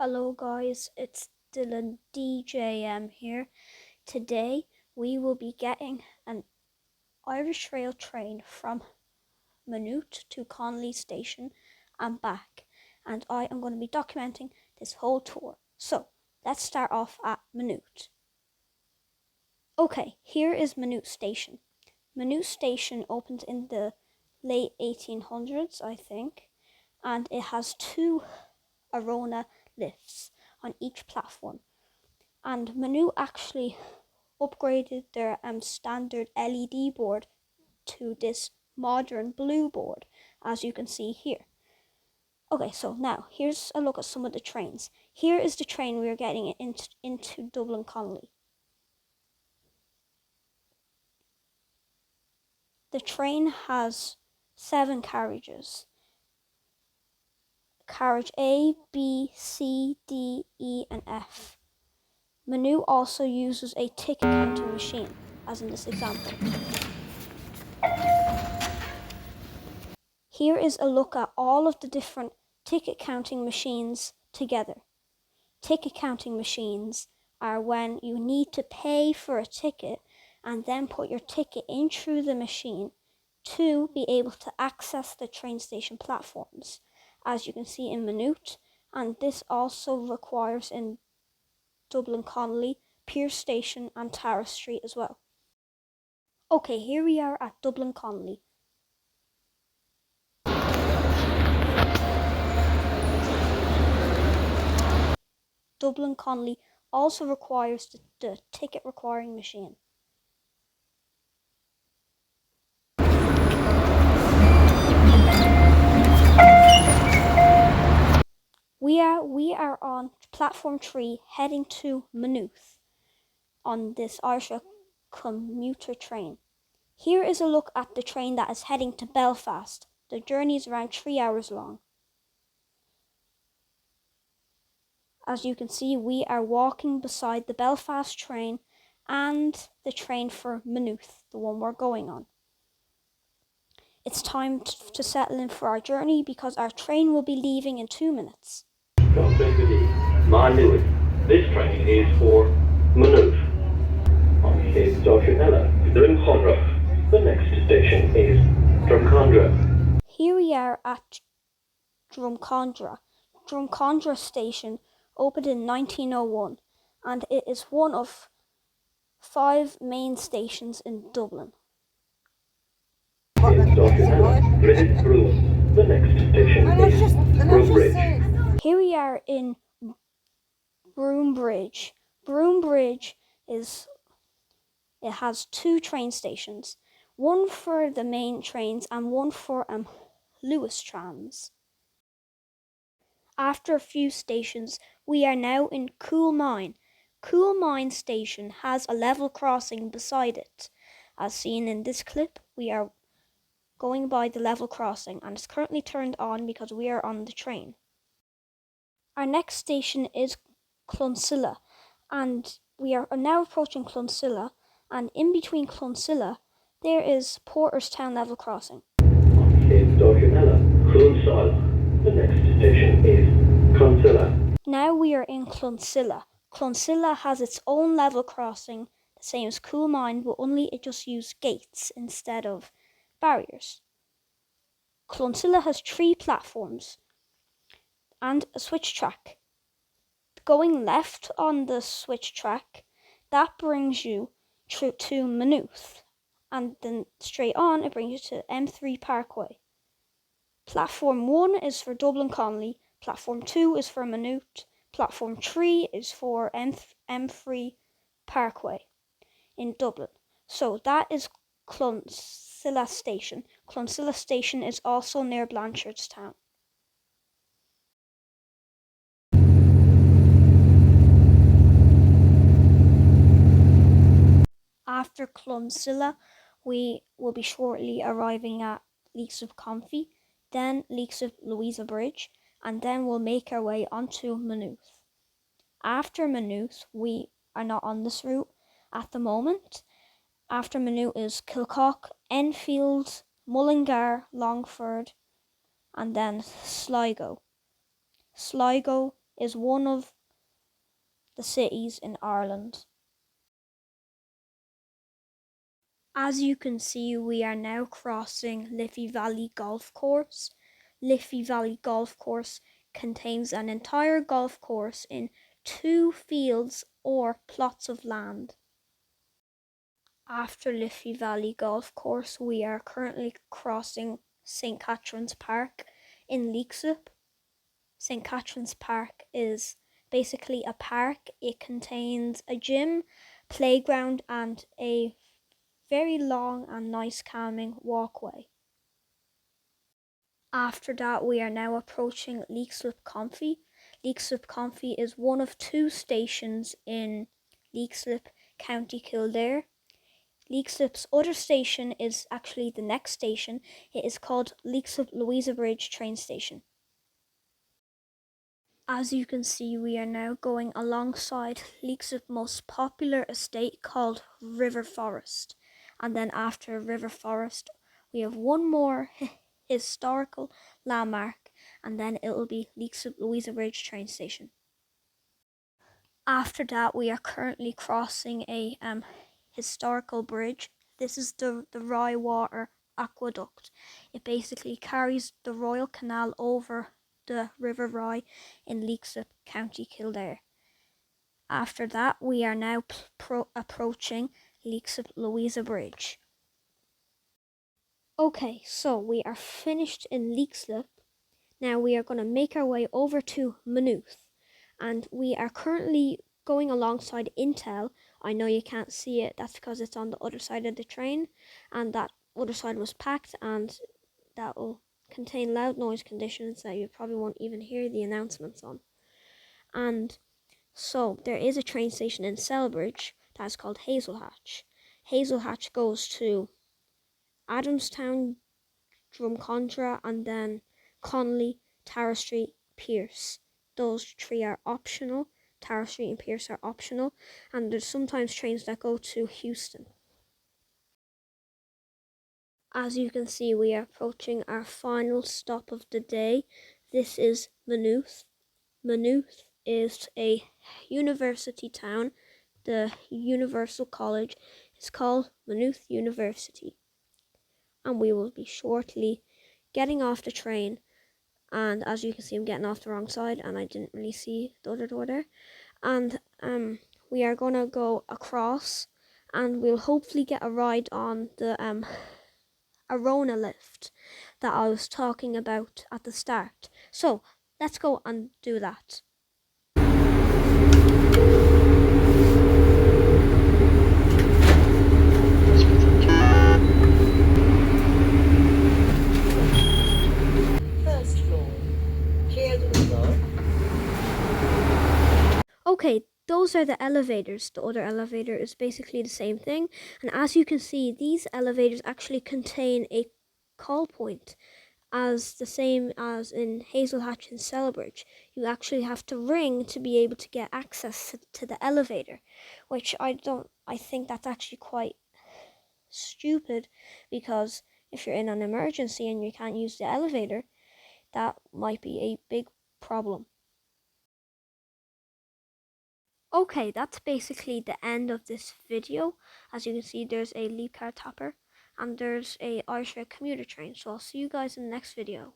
Hello guys, it's Dylan DJM here. Today we will be getting an Irish Rail train from Maynooth to Connolly station and back, and I am going to be documenting this whole tour. So let's start off at Maynooth. Okay, here is Maynooth station. Maynooth station opened in the late 1800s, I think, and it has two Arona lifts on each platform, and Maynooth actually upgraded their standard LED board to this modern blue board, as you can see here. Okay, so now here's a look at some of the trains. Here is the train we are getting into Dublin Connolly. The train has 7 carriages. Carriage A, B, C, D, E and F. Maynooth also uses a ticket counting machine, as in this example. Here is a look at all of the different ticket counting machines together. Ticket counting machines are when you need to pay for a ticket and then put your ticket in through the machine to be able to access the train station platforms, as you can see in Maynooth, and this also requires in Dublin Connolly, Pearse Station and Tara Street as well. Okay, here we are at Dublin Connolly. Dublin Connolly also requires the ticket requiring machine. We are on platform 3 heading to Maynooth on this Irish commuter train. Here is a look at the train that is heading to Belfast. The journey is around 3 hours long. As you can see, we are walking beside the Belfast train and the train for Maynooth, the one we're going on. It's time to settle in for our journey because our train will be leaving in 2 minutes. Maynooth. This train is for Maynooth. On Drumcondra. The next station is Drumcondra. Here we are at Drumcondra. Drumcondra station opened in 1901 and it is one of 5 main stations in Dublin. The next station is Broombridge. Here we are in Broombridge. Broombridge has 2 train stations, one for the main trains and one for Lewis trams. After a few stations, we are now in Coolmine. Coolmine station has a level crossing beside it. As seen in this clip, we are going by the level crossing and it's currently turned on because we are on the train. Our next station is Clonsilla, and we are now approaching Clonsilla, and in between Clonsilla there is Porterstown level crossing. The next station is Clonsilla. Now we are in Clonsilla. Clonsilla has its own level crossing, the same as Coolmine, but only it just used gates instead of barriers. Clonsilla has 3 platforms and a switch track. Going left on the switch track, that brings you to Maynooth, and then straight on it brings you to M3 Parkway. Platform 1 is for Dublin Connolly, platform 2 is for Maynooth, platform 3 is for M3 Parkway in Dublin. So that is Clonsilla Station. Clonsilla Station is also near Blanchardstown. After Clonsilla, we will be shortly arriving at Leaks of Comfy, then Leaks of Louisa Bridge, and then we'll make our way onto Maynooth. After Maynooth, we are not on this route at the moment. After Maynooth is Kilcock, Enfield, Mullingar, Longford, and then Sligo. Sligo is one of the cities in Ireland. As you can see, we are now crossing Liffey Valley Golf Course. Liffey Valley Golf Course contains an entire golf course in 2 fields or plots of land. After Liffey Valley Golf Course, we are currently crossing St. Catherine's Park in Leixlip. St. Catherine's Park is basically a park. It contains a gym, playground, and a very long and nice calming walkway. After that, we are now approaching Leixlip Comfy. Leixlip Comfy is one of 2 stations in Leixlip, County Kildare. Leixlip's other station is actually the next station. It is called Leixlip Louisa Bridge train station. As you can see, we are now going alongside Leixlip's most popular estate called River Forest. And then after River Forest, we have one more historical landmark, and then it will be Leixlip Louisa Bridge train station. After that, we are currently crossing a historical bridge. This is the Rye Water Aqueduct. It basically carries the Royal Canal over the River Rye in Leixlip, County Kildare. After that, we are now approaching Leixlip Louisa Bridge. Okay, so we are finished in Leixlip. Now we are going to make our way over to Maynooth, and we are currently going alongside Intel. I know you can't see it, that's because it's on the other side of the train, and that other side was packed, and that will contain loud noise conditions that you probably won't even hear the announcements on. And so there is a train station in Selbridge that's called Hazelhatch. Hazelhatch goes to Adamstown, Drumcondra, and then Connolly, Tara Street, Pierce. Those 3 are optional. Tara Street and Pierce are optional, and there's sometimes trains that go to Houston. As you can see, we are approaching our final stop of the day. This is Maynooth. Maynooth is a university town. The Universal College is called Maynooth University. And we will be shortly getting off the train. And as you can see, I'm getting off the wrong side, and I didn't really see the other door there. And we are gonna go across, and we'll hopefully get a ride on the Arona lift that I was talking about at the start. So let's go and do that. First floor. Clear the door. Okay, those are the elevators. The other elevator is basically the same thing. And as you can see, these elevators actually contain a call point, as the same as in Hazelhatch and Selbridge. You actually have to ring to be able to get access to the elevator, which I think that's actually quite stupid, because if you're in an emergency and you can't use the elevator, that might be a big problem. Okay, that's basically the end of this video. As you can see, there's a leap car topper and there's a Irish Rail commuter train. So I'll see you guys in the next video.